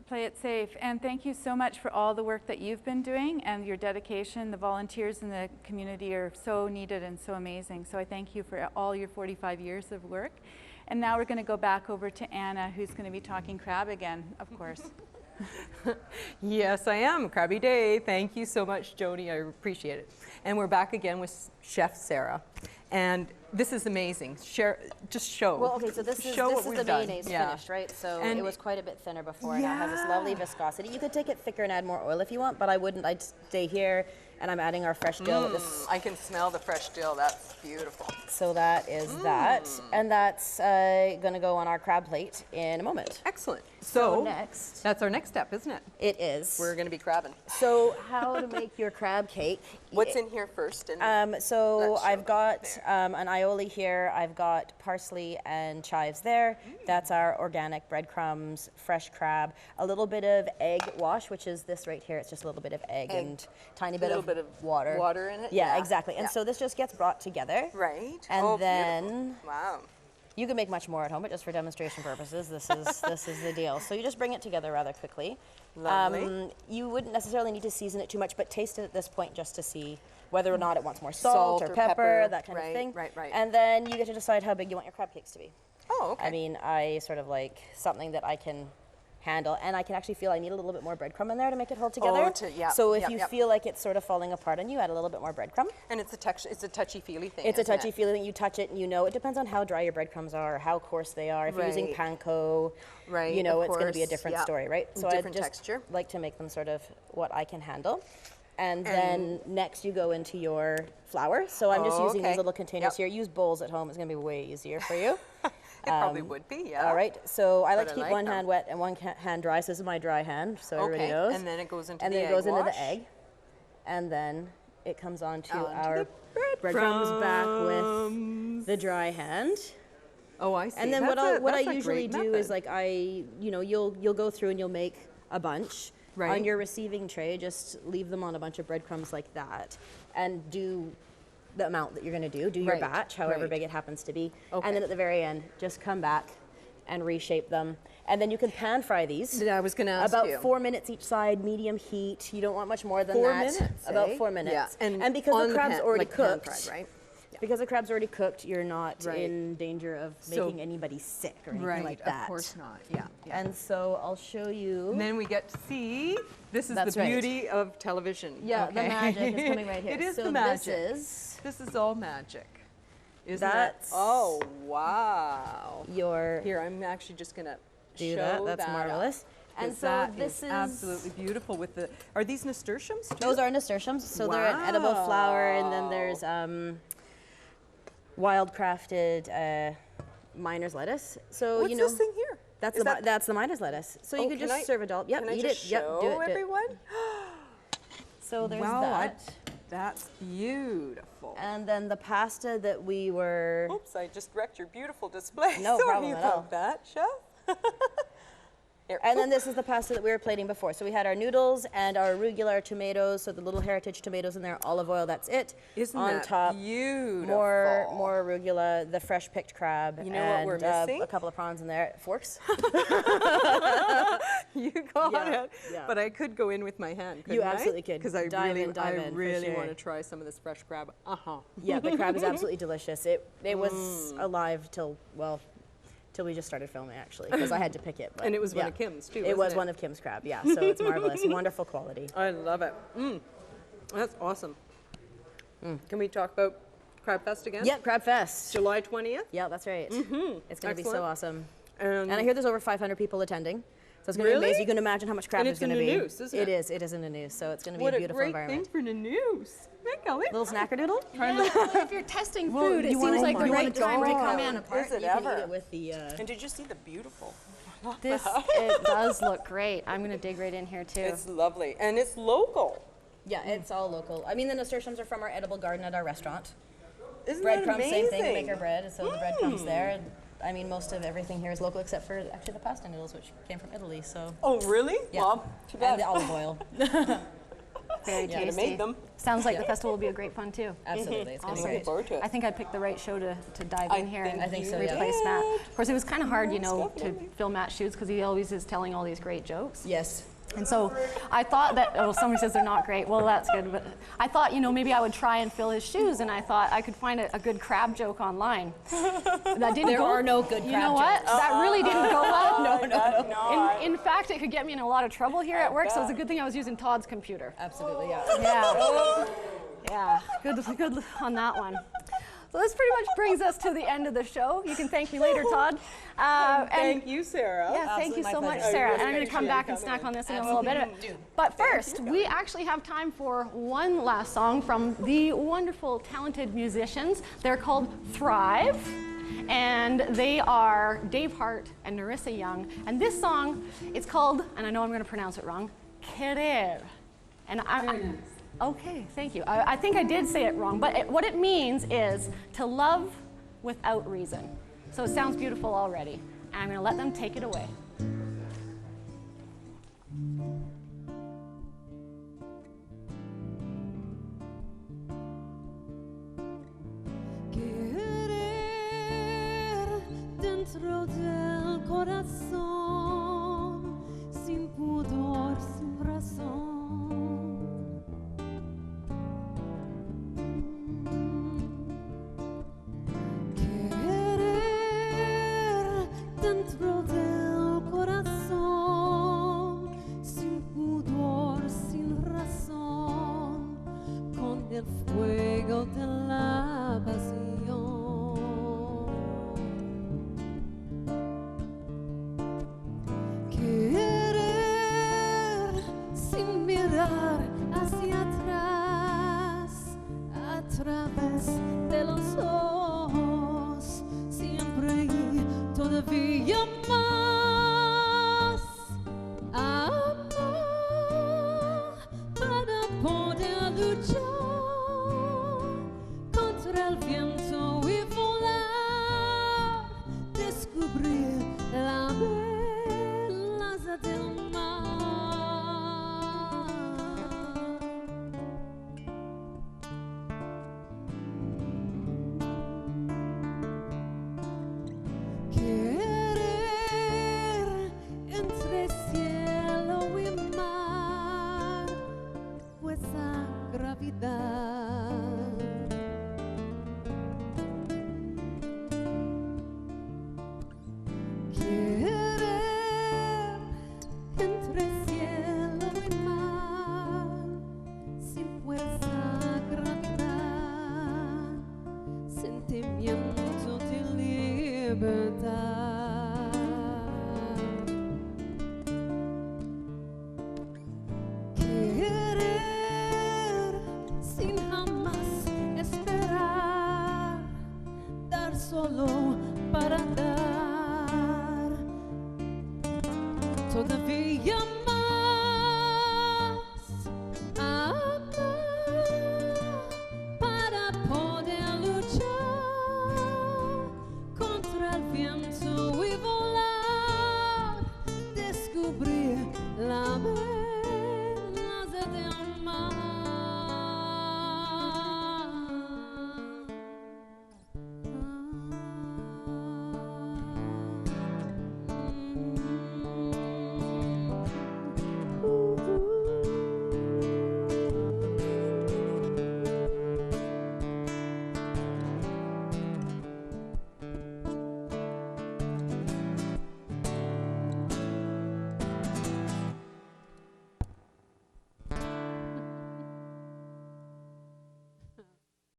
Play it safe. And thank you so much for all the work that you've been doing and your dedication. The volunteers in the community are so needed and so amazing. So I thank you for all your 45 years of work. And now we're going to go back over to Anna, who's going to be talking crab again, of course. Yes, I am. Crabby Day. Thank you so much, Joni. I appreciate it. And we're back again with Chef Sarah. And this is amazing. Just show. Well, okay, so this is the mayonnaise finished, right? So and it was quite a bit thinner before, and now it has this lovely viscosity. You could take it thicker and add more oil if you want, but I wouldn't. I'd stay here, and I'm adding our fresh dill. I can smell the fresh dill. That's beautiful. So that is that, and that's going to go on our crab plate in a moment. Excellent. So next, that's our next step, isn't it? It is. We're going to be crabbing. So how to make your crab cake? What's in here first? So I've got an aioli here. I've got parsley and chives there. That's our organic breadcrumbs, fresh crab. A little bit of egg wash, which is this right here. It's just a little bit of egg and tiny bit of water. Water in it? Yeah, exactly. And so this just gets brought together. Right. And then beautiful. Wow. You can make much more at home, but just for demonstration purposes, this is the deal. So you just bring it together rather quickly. Lovely. You wouldn't necessarily need to season it too much, but taste it at this point just to see whether or not it wants more salt or pepper, that kind of thing. Right. And then you get to decide how big you want your crab cakes to be. Oh, okay. I mean, I sort of like something that I can handle, and I can actually feel I need a little bit more breadcrumb in there to make it hold together. So if you feel like it's sort of falling apart on you, add a little bit more breadcrumb. And it's a touchy-feely thing. It's a touchy-feely thing. You touch it and you know. It depends on how dry your breadcrumbs are or how coarse they are. If you're using panko, you know, it's going to be a different story, right? So I just like to make them sort of what I can handle. And then next you go into your flour. So I'm just using these little containers here. Use bowls at home. It's going to be way easier for you. It probably would be, yeah. All right. So I like to keep one hand wet and one hand dry. So this is my dry hand, so everybody knows. And then it goes into the egg. And then it goes into the egg. And then it comes on to our breadcrumbs back with the dry hand. Oh, I see. And then That's what I that's a usually great do is method. like you'll go through and you'll make a bunch. Right. On your receiving tray, just leave them on a bunch of breadcrumbs like that, and do the amount that you're going to do. Do your Right, batch, however right. big it happens to be, Okay. and then at the very end, just come back and reshape them. And then you can pan fry these. I was going to ask about you. 4 minutes each side, medium heat. You don't want much more than 4 that. minutes, About eh? 4 minutes. Yeah. And because on the crab's pan, already like pan cooked, fried, right? because the crab's already cooked, you're not Right. in danger of So- making anybody sick or anything Right, like that. of course not. Yeah. yeah. And so I'll show you. And then we get to see, this is That's the right. beauty of television. Yeah, the okay? magic is coming right here. It is So the magic. this is all magic. Isn't That's it? Oh, wow. your Here, I'm actually just going to do show that. That's up, marvelous. And 'cause so that this is absolutely beautiful with the, are these nasturtiums too? Those are nasturtiums. So they're an edible flower, and then there's wild crafted miner's lettuce. So What's you know this thing here? That's Is that's the miner's lettuce. So you Oh, could can just I- serve a dollop. Yep, Can I eat just it. Yep, show do it. everyone? So there's Wow, that. that's beautiful. And then the pasta that we were. Oops, I just wrecked your beautiful display. No Sorry problem at all. about that, Chef. Here. And then this is the pasta that we were plating before. So we had our noodles and our arugula, our tomatoes, so the little heritage tomatoes in there, olive oil, that's it. Isn't On that top, beautiful? more arugula, the fresh picked crab, You know what and we're missing? a couple of prawns in there. Forks. You got Yeah, it. yeah. But I could go in with my hand, You couldn't I? absolutely could. Because I Dive really, in, dive in, for really sure. want to try some of this fresh crab. Yeah, the crab is absolutely delicious. It was alive till we just started filming, actually, because I had to pick it. But And it was one yeah. of Kim's, too, It wasn't was it? one of Kim's crab, yeah. So it's marvelous, wonderful quality. I love it. That's awesome. Can we talk about Crab Fest again? Yep, Crab Fest. July 20th? Yeah, that's right. It's going to be so Excellent. awesome. And I hear there's over 500 people attending. So it's going to be Really? amazing. You can imagine how much crab And is it's going to in be. Nanaimo, isn't it? It is in Nanaimo. So it's going to be what a a beautiful great environment. thing for Nanaimo. Hey, Kelly. Little snackerdoodle? Yeah, if you're testing food, it you seems wanna- like the you right wanna time to try come one in. apart? Is it You can ever? eat it with the. And did you see the beautiful? It does look great. I'm going to dig right in here too. It's lovely. And it's local. Yeah, it's all local. I mean, the nasturtiums are from our edible garden at our restaurant. Isn't that Breadcrumbs, amazing? same thing. We make our bread, so the bread comes there. And, I mean, most of everything here is local except for actually the pasta noodles, which came from Italy. So. Oh, really? Yeah. Well, too bad. And the olive oil. Very Could have tasty. made them. Sounds like the festival will be a great fun too. Absolutely, it's going to Awesome. be great. Forward to it. I think I picked the right show to dive I in here think and I think so, yeah. replace Matt. did. Of course, it was kind of hard, you know, to definitely. film Matt's shoots because he always is telling all these great jokes. Yes. And so I thought that, oh, somebody says they're not great. Well, that's good. But I thought, you know, maybe I would try and fill his shoes, and I thought I could find a good crab joke online. That didn't There go. are no good You crab know what? jokes. That really didn't go well. No. In fact, it could get me in a lot of trouble here at work, so it's a good thing I was using Todd's computer. Absolutely, yeah. Yeah. Yeah, good on that one. So this pretty much brings us to the end of the show. You can thank me later, Todd. Thank you, Sarah. Yeah, thank you Absolutely, so my much, pleasure. Sarah. I And I'm really going to come appreciate back you and snack coming. on this in a little bit. But first, we actually have time for one last song from the wonderful, talented musicians. They're called Thrive. And they are Dave Hart and Narissa Young. And this song, it's called, and I know I'm going to pronounce it wrong, Querer. And okay, thank you. I think I did say it wrong, but what it means is to love without reason. So it sounds beautiful already. And I'm going to let them take it away. Querer dentro del corazón, sin pudor, sin razón. Querer dentro del corazón, sin pudor, sin razón, con el fuego de la pasión. Querer sin mirar hacia atrás, a través de los ojos, siempre y todavía más. Amor para poder luchar contra el viento y volar So the VM